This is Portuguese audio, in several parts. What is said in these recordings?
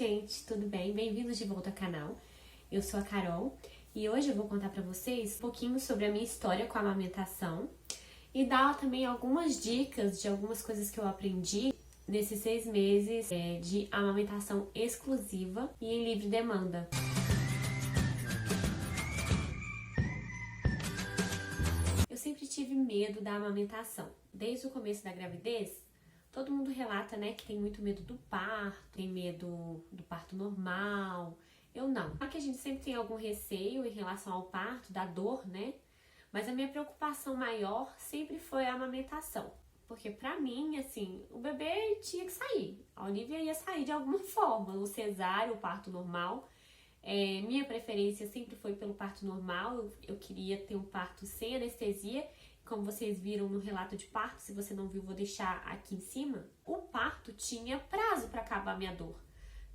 gente, tudo bem? Bem-vindos de volta ao canal. Eu sou a Carol e hoje eu vou contar pra vocês um pouquinho sobre a minha história com a amamentação e dar também algumas dicas de algumas coisas que eu aprendi nesses 6 meses de amamentação exclusiva e em livre demanda. Eu sempre tive medo da amamentação. Desde o começo da gravidez, todo mundo relata, né, que tem muito medo do parto, tem medo do parto normal. Eu não. Claro que a gente sempre tem algum receio em relação ao parto, da dor, né? Mas a minha preocupação maior sempre foi a amamentação. Porque pra mim, assim, o bebê tinha que sair. A Olivia ia sair de alguma forma, o cesárea, o parto normal. Minha preferência sempre foi pelo parto normal. Eu queria ter um parto sem anestesia. Como vocês viram no relato de parto, se você não viu, vou deixar aqui em cima. O parto tinha prazo para acabar a minha dor.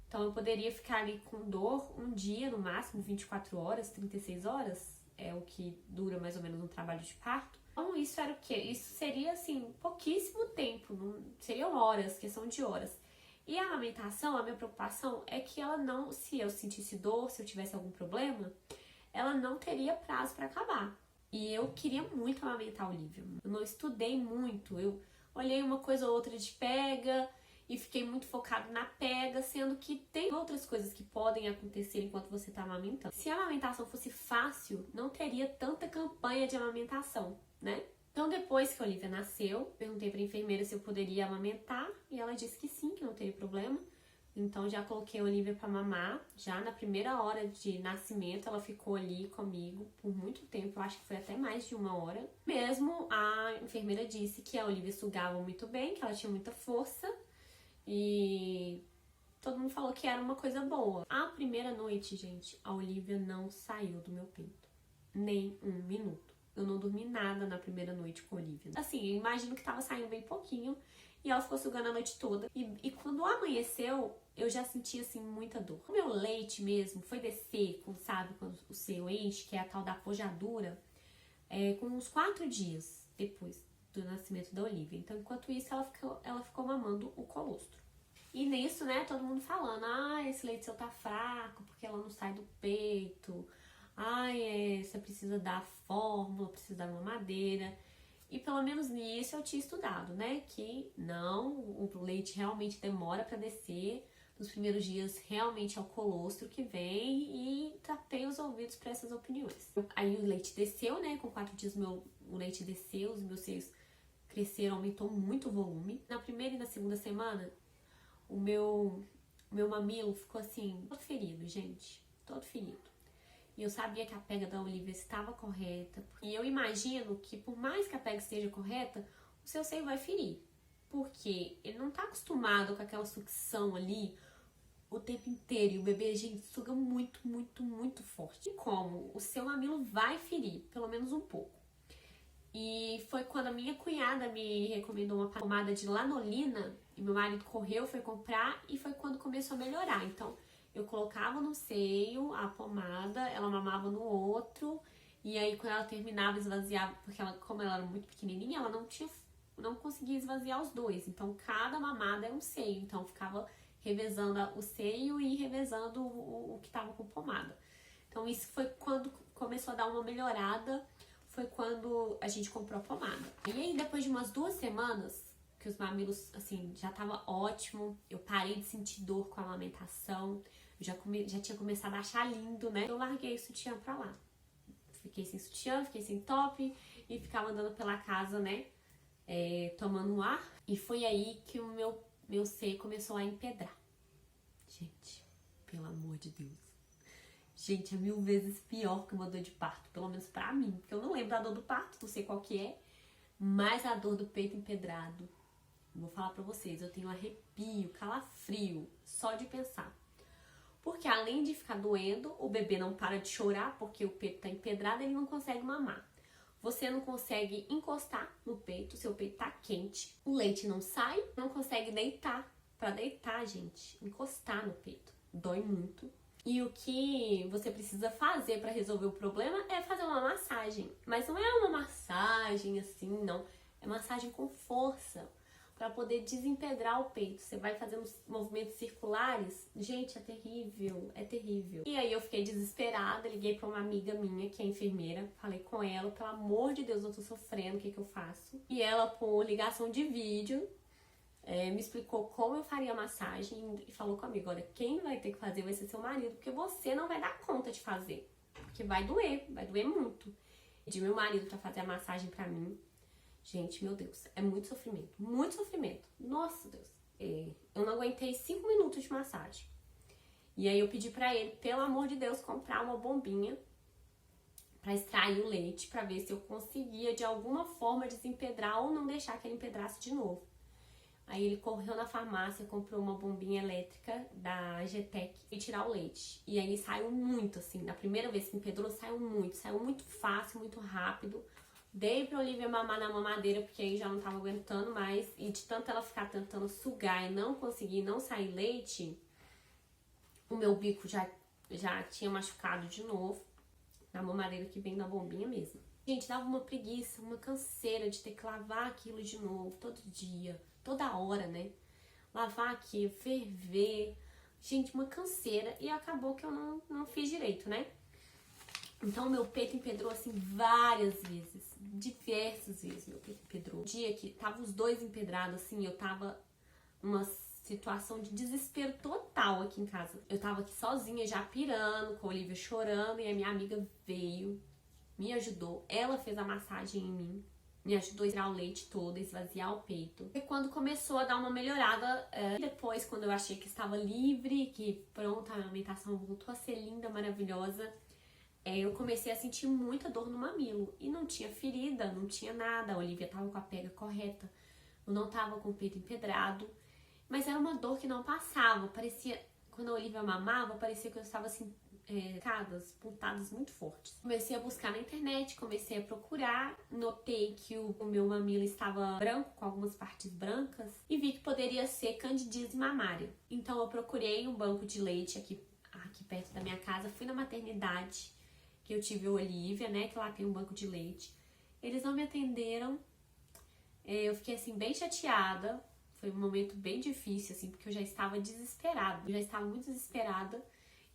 Então eu poderia ficar ali com dor um dia, no máximo 24 horas, 36 horas. É o que dura mais ou menos um trabalho de parto. Então isso era o quê? Isso seria, assim, pouquíssimo tempo. Não, seriam horas, questão de horas. E a amamentação, a minha preocupação é que ela não, se eu sentisse dor, se eu tivesse algum problema, ela não teria prazo para acabar. E eu queria muito amamentar a Olivia. Eu não estudei muito, eu olhei uma coisa ou outra de pega e fiquei muito focado na pega, sendo que tem outras coisas que podem acontecer enquanto você está amamentando. Se a amamentação fosse fácil, não teria tanta campanha de amamentação, né? Então depois que a Olivia nasceu, perguntei para a enfermeira se eu poderia amamentar e ela disse que sim, que não teria problema. Então já coloquei a Olivia para mamar, já na primeira hora de nascimento ela ficou ali comigo por muito tempo, eu acho que foi até mais de 1 hora. Mesmo a enfermeira disse que a Olivia sugava muito bem, que ela tinha muita força e todo mundo falou que era uma coisa boa. A primeira noite, gente, a Olivia não saiu do meu peito, nem 1 minuto. Eu não dormi nada na primeira noite com a Olivia. Assim, eu imagino que tava saindo bem pouquinho e ela ficou sugando a noite toda. E quando amanheceu, eu já senti, assim, muita dor. O meu leite mesmo foi descer, sabe, quando o seu enche, que é a tal da pojadura, com uns 4 dias depois do nascimento da Olivia. Então, enquanto isso, ela ficou mamando o colostro. E nisso, né, todo mundo falando, esse leite seu tá fraco, porque ela não sai do peito. Você precisa dar fórmula, precisa dar mamadeira. E pelo menos nisso eu tinha estudado, né? Que não, o leite realmente demora para descer. Nos primeiros dias realmente é o colostro que vem e tapei os ouvidos para essas opiniões. Aí o leite desceu, né? Com 4 dias o leite desceu, os meus seios cresceram, aumentou muito o volume. Na primeira e na segunda semana, o meu mamilo ficou assim, todo ferido, gente. Todo ferido. E eu sabia que a pega da Olivia estava correta. E eu imagino que por mais que a pega esteja correta, o seu seio vai ferir. Porque ele não tá acostumado com aquela sucção ali o tempo inteiro. E o bebê, gente, suga muito, muito, muito forte. E como? O seu mamilo vai ferir, pelo menos um pouco. E foi quando a minha cunhada me recomendou uma pomada de lanolina. E meu marido correu, foi comprar e foi quando começou a melhorar. Então, eu colocava no seio a pomada, ela mamava no outro, e aí quando ela terminava, esvaziava, porque como ela era muito pequenininha, ela não conseguia esvaziar os dois. Então, cada mamada era um seio, então ficava revezando o seio e revezando o que tava com pomada. Então, isso foi quando começou a dar uma melhorada, foi quando a gente comprou a pomada. E aí, depois de umas 2 semanas, que os mamilos, assim, já tava ótimo, eu parei de sentir dor com a amamentação, já tinha começado a achar lindo, né? Eu larguei o sutiã pra lá. Fiquei sem sutiã, fiquei sem top e ficava andando pela casa, né? Tomando ar. E foi aí que o meu seio começou a empedrar. Gente, pelo amor de Deus. Gente, é 1000 vezes pior que uma dor de parto, pelo menos pra mim. Porque eu não lembro da dor do parto, não sei qual que é. Mas a dor do peito empedrado, vou falar pra vocês, eu tenho arrepio, calafrio, só de pensar. Porque além de ficar doendo, o bebê não para de chorar porque o peito tá empedrado e ele não consegue mamar. Você não consegue encostar no peito, seu peito tá quente. O leite não sai, não consegue deitar. Pra deitar, gente, encostar no peito. Dói muito. E o que você precisa fazer pra resolver o problema é fazer uma massagem. Mas não é uma massagem assim, não. É massagem com força. para poder desempedrar o peito. Você vai fazendo movimentos circulares. Gente, é terrível, é terrível. E aí eu fiquei desesperada, liguei para uma amiga minha, que é enfermeira, falei com ela, pelo amor de Deus, eu tô sofrendo, o que eu faço? E ela, por ligação de vídeo, me explicou como eu faria a massagem e falou comigo, olha, quem vai ter que fazer vai ser seu marido, porque você não vai dar conta de fazer, porque vai doer muito. Pedi meu marido pra fazer a massagem pra mim. Gente, meu Deus, é muito sofrimento, muito sofrimento. Nossa, Deus. Eu não aguentei 5 minutos de massagem. E aí eu pedi pra ele, pelo amor de Deus, comprar uma bombinha pra extrair o leite, pra ver se eu conseguia de alguma forma desempedrar ou não deixar que ele empedrasse de novo. Aí ele correu na farmácia, comprou uma bombinha elétrica da Getec e tirar o leite. E aí saiu muito, assim, na primeira vez que empedrou, saiu muito fácil, muito rápido. Dei pra Olivia mamar na mamadeira, porque aí já não tava aguentando mais. E de tanto ela ficar tentando sugar e não conseguir não sair leite, o meu bico já tinha machucado de novo. Na mamadeira que vem da bombinha mesmo. Gente, dava uma preguiça, uma canseira de ter que lavar aquilo de novo, todo dia, toda hora, né? Lavar aquilo, ferver. Gente, uma canseira. E acabou que eu não fiz direito, né? Então, meu peito empedrou, assim, várias vezes. Diversas vezes meu peito empedrou. Um dia que tava os dois empedrados, assim, eu tava numa situação de desespero total aqui em casa. Eu tava aqui sozinha, já pirando, com a Olivia chorando, e a minha amiga veio, me ajudou. Ela fez a massagem em mim, me ajudou a tirar o leite todo, esvaziar o peito. E quando começou a dar uma melhorada, depois, quando eu achei que estava livre, que pronto, a amamentação voltou a ser linda, maravilhosa, eu comecei a sentir muita dor no mamilo. E não tinha ferida, não tinha nada. A Olivia tava com a pega correta. Eu não tava com o peito empedrado. Mas era uma dor que não passava. Parecia, quando a Olivia mamava, parecia que eu estava assim, pontadas muito fortes. Comecei a buscar na internet, comecei a procurar. Notei que o meu mamilo estava branco, com algumas partes brancas. E vi que poderia ser candidíase mamária. Então eu procurei um banco de leite aqui perto da minha casa. Fui na maternidade, que eu tive a Olivia, né, que lá tem um banco de leite. Eles não me atenderam, eu fiquei assim bem chateada, foi um momento bem difícil, assim, porque eu já estava desesperada, eu já estava muito desesperada,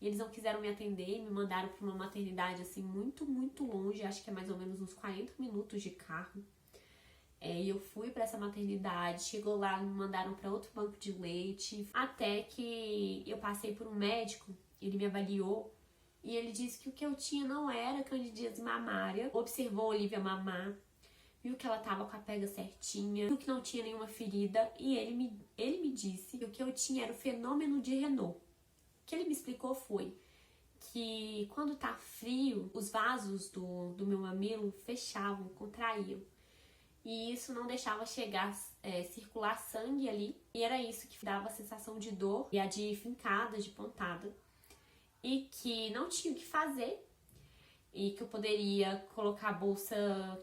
e eles não quiseram me atender, me mandaram para uma maternidade, assim, muito longe, acho que é mais ou menos uns 40 minutos de carro. E eu fui para essa maternidade, chegou lá, me mandaram para outro banco de leite, até que eu passei por um médico, ele me avaliou, e ele disse que o que eu tinha não era candidíase mamária. Observou a Olivia mamar, viu que ela tava com a pega certinha, viu que não tinha nenhuma ferida. E ele me disse que o que eu tinha era o fenômeno de Renault. O que ele me explicou foi que quando tá frio, os vasos do meu mamilo fechavam, contraíam. E isso não deixava circular sangue ali. E era isso que dava a sensação de dor e a de fincada, de pontada. E que não tinha o que fazer, e que eu poderia colocar a bolsa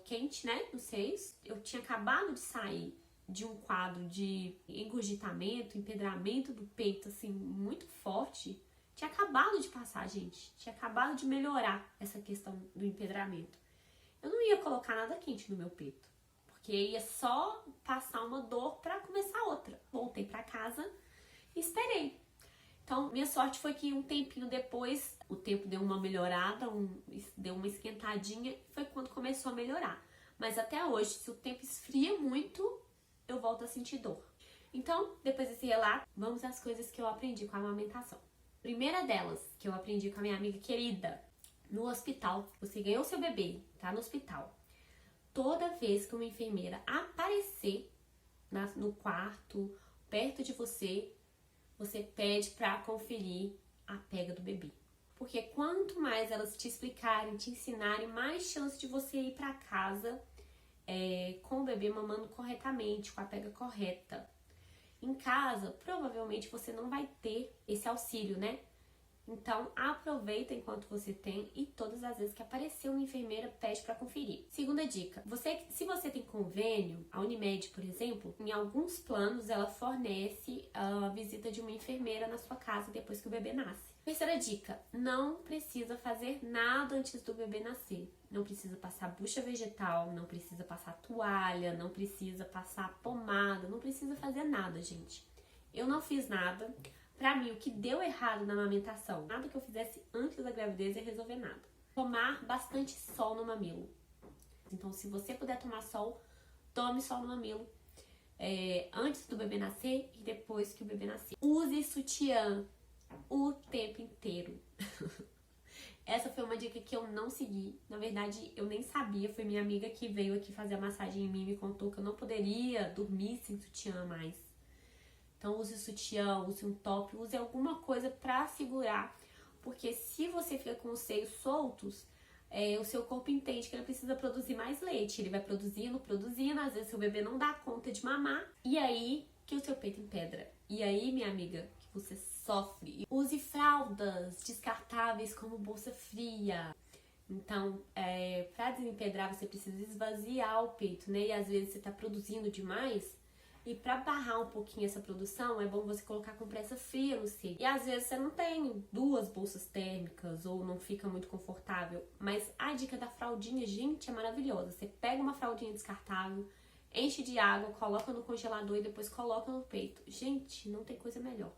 quente, né, nos seios. Eu tinha acabado de sair de um quadro de engurgitamento, empedramento do peito, assim, muito forte. Tinha acabado de passar, gente. Tinha acabado de melhorar essa questão do empedramento. Eu não ia colocar nada quente no meu peito, porque ia só passar uma dor pra começar outra. Voltei pra casa e esperei. Então, minha sorte foi que um tempinho depois, o tempo deu uma melhorada, deu uma esquentadinha, foi quando começou a melhorar. Mas até hoje, se o tempo esfria muito, eu volto a sentir dor. Então, depois desse relato, vamos às coisas que eu aprendi com a amamentação. Primeira delas, que eu aprendi com a minha amiga querida, no hospital. Você ganhou seu bebê, tá no hospital. Toda vez que uma enfermeira aparecer no quarto, perto de você pede pra conferir a pega do bebê. Porque quanto mais elas te explicarem, te ensinarem, mais chance de você ir pra casa com o bebê mamando corretamente, com a pega correta. Em casa, provavelmente você não vai ter esse auxílio, né? Então, aproveita enquanto você tem e todas as vezes que aparecer uma enfermeira, pede para conferir. Segunda dica, se você tem convênio, a Unimed, por exemplo, em alguns planos ela fornece a visita de uma enfermeira na sua casa depois que o bebê nasce. Terceira dica, não precisa fazer nada antes do bebê nascer. Não precisa passar bucha vegetal, não precisa passar toalha, não precisa passar pomada, não precisa fazer nada, gente. Eu não fiz nada. Pra mim, o que deu errado na amamentação, nada que eu fizesse antes da gravidez ia resolver nada. Tomar bastante sol no mamilo. Então, se você puder tomar sol, tome sol no mamilo. Antes do bebê nascer e depois que o bebê nascer. Use sutiã o tempo inteiro. Essa foi uma dica que eu não segui. Na verdade, eu nem sabia. Foi minha amiga que veio aqui fazer a massagem em mim e me contou que eu não poderia dormir sem sutiã mais. Então use sutiã, use um top, use alguma coisa pra segurar. Porque se você fica com os seios soltos, o seu corpo entende que ele precisa produzir mais leite. Ele vai produzindo, às vezes seu bebê não dá conta de mamar. E aí que o seu peito empedra. E aí, minha amiga, que você sofre. Use fraldas descartáveis como bolsa fria. Então, pra desempedrar, você precisa esvaziar o peito, né? E às vezes você tá produzindo demais. E pra barrar um pouquinho essa produção, é bom você colocar compressa fria no seio. E às vezes você não tem 2 bolsas térmicas ou não fica muito confortável. Mas a dica da fraldinha, gente, é maravilhosa. Você pega uma fraldinha descartável, enche de água, coloca no congelador e depois coloca no peito. Gente, não tem coisa melhor.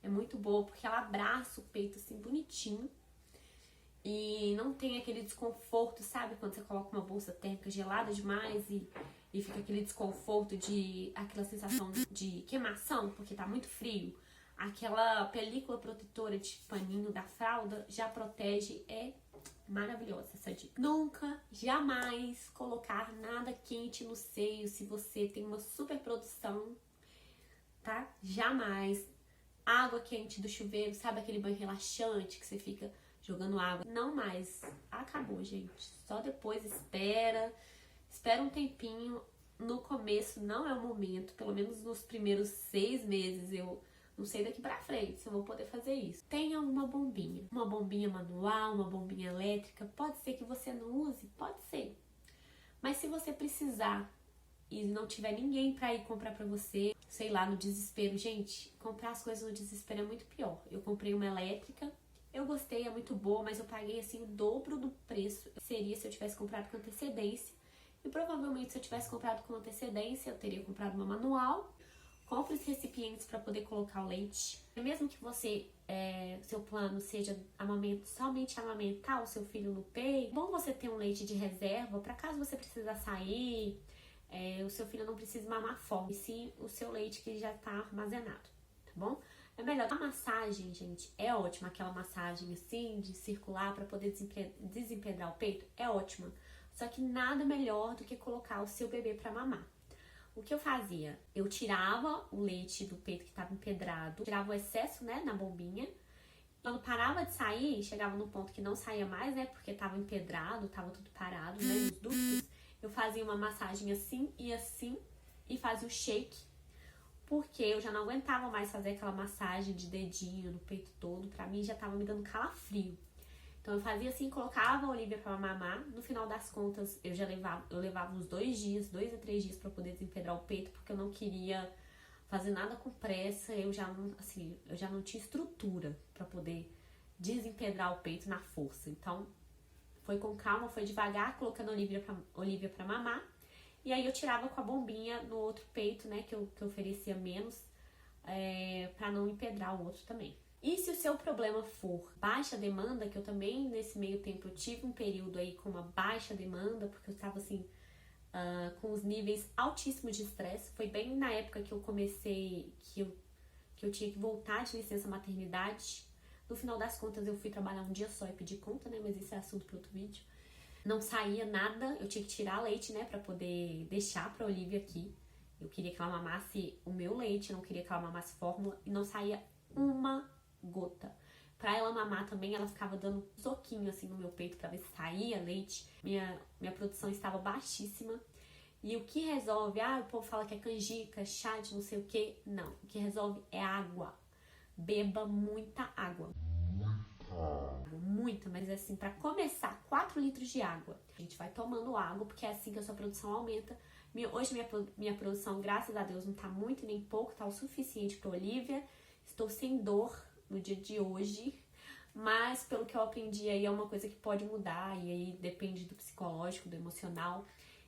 É muito boa porque ela abraça o peito assim bonitinho. E não tem aquele desconforto, sabe? Quando você coloca uma bolsa térmica gelada demais e fica aquele desconforto aquela sensação de queimação, porque tá muito frio. Aquela película protetora de paninho da fralda já protege, é maravilhosa essa dica. Nunca, jamais colocar nada quente no seio se você tem uma super produção, tá? Jamais. Água quente do chuveiro, sabe aquele banho relaxante que você fica jogando água? Não mais. Acabou, gente. Só depois espera um tempinho. No começo não é o momento, pelo menos nos primeiros 6 meses, eu não sei daqui pra frente se eu vou poder fazer isso. Tenha uma bombinha manual, uma bombinha elétrica, pode ser que você não use, pode ser. Mas se você precisar e não tiver ninguém pra ir comprar pra você, sei lá, no desespero, gente, comprar as coisas no desespero é muito pior. Eu comprei uma elétrica, eu gostei, é muito boa, mas eu paguei assim o dobro do preço. Seria se eu tivesse comprado com antecedência. E provavelmente se eu tivesse comprado com antecedência, eu teria comprado uma manual. Compre os recipientes para poder colocar o leite. E mesmo que você, seu plano seja somente amamentar o seu filho no peito, é bom você ter um leite de reserva para caso você precisar sair, o seu filho não precise mamar fome, e sim o seu leite que já está armazenado, tá bom? É melhor. A massagem, gente, é ótima. Aquela massagem assim, de circular para poder desempedrar o peito, é ótima. Só que nada melhor do que colocar o seu bebê para mamar. O que eu fazia? Eu tirava o leite do peito que estava empedrado, tirava o excesso, né, na bombinha. Quando parava de sair, chegava no ponto que não saía mais, né, porque estava empedrado, estava tudo parado, né, nos ductos. Eu fazia uma massagem assim e fazia o shake. Porque eu já não aguentava mais fazer aquela massagem de dedinho no peito todo. Pra mim já tava me dando calafrio. Então eu fazia assim, colocava a Olivia pra mamar. No final das contas, eu levava uns 2 a 3 dias pra poder desempedrar o peito, porque eu não queria fazer nada com pressa. Eu já não tinha estrutura pra poder desempedrar o peito na força. Então foi com calma, foi devagar, colocando a Olivia pra mamar. E aí eu tirava com a bombinha no outro peito, né, que eu oferecia menos, pra não empedrar o outro também. E se o seu problema for baixa demanda, que eu também nesse meio tempo eu tive um período aí com uma baixa demanda, porque eu estava assim, com os níveis altíssimos de estresse. Foi bem na época que eu comecei, que eu tinha que voltar de licença maternidade. No final das contas eu fui trabalhar um dia só e pedir conta, né, mas isso é assunto para outro vídeo. Não saía nada, eu tinha que tirar leite, né, pra poder deixar pra Olivia aqui. Eu queria que ela mamasse o meu leite, não queria que ela mamasse fórmula, e não saía uma gota. Pra ela mamar também, ela ficava dando um soquinho assim no meu peito pra ver se saía leite. Minha produção estava baixíssima. E o que resolve, o povo fala que é canjica, chá de não sei o que. Não, o que resolve é água. Beba muita água. Muita, mas assim, para começar, 4 litros de água. A gente vai tomando água, porque é assim que a sua produção aumenta. Hoje minha produção, graças a Deus, não tá muito nem pouco, tá o suficiente para Olivia. Estou sem dor no dia de hoje, mas pelo que eu aprendi aí é uma coisa que pode mudar, e aí depende do psicológico, do emocional,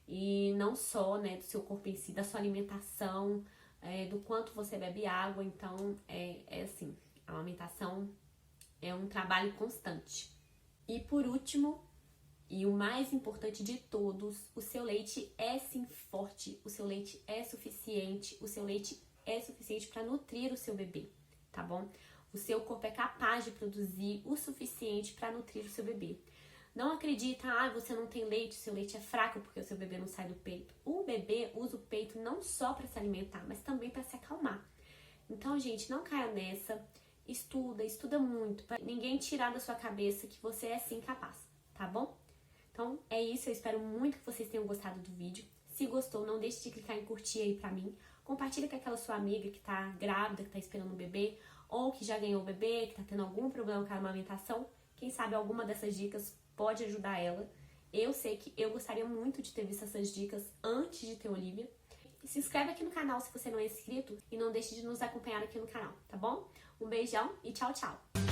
e não só, né, do seu corpo em si, da sua alimentação, do quanto você bebe água. Então, é assim, a alimentação é um trabalho constante. E por último, e o mais importante de todos, o seu leite é sim forte, o seu leite é suficiente, o seu leite é suficiente para nutrir o seu bebê, tá bom? O seu corpo é capaz de produzir o suficiente para nutrir o seu bebê. Não acredita, você não tem leite, seu leite é fraco porque o seu bebê não sai do peito. O bebê usa o peito não só para se alimentar, mas também para se acalmar. Então, gente, não caia nessa. Estuda muito, para ninguém tirar da sua cabeça que você é sim capaz, tá bom? Então é isso, eu espero muito que vocês tenham gostado do vídeo. Se gostou, não deixe de clicar em curtir aí pra mim. Compartilha com aquela sua amiga que tá grávida, que tá esperando um bebê, ou que já ganhou o bebê, que tá tendo algum problema com a amamentação. Quem sabe alguma dessas dicas pode ajudar ela. Eu sei que eu gostaria muito de ter visto essas dicas antes de ter Olivia. Se inscreve aqui no canal se você não é inscrito e não deixe de nos acompanhar aqui no canal, tá bom? Um beijão e tchau, tchau!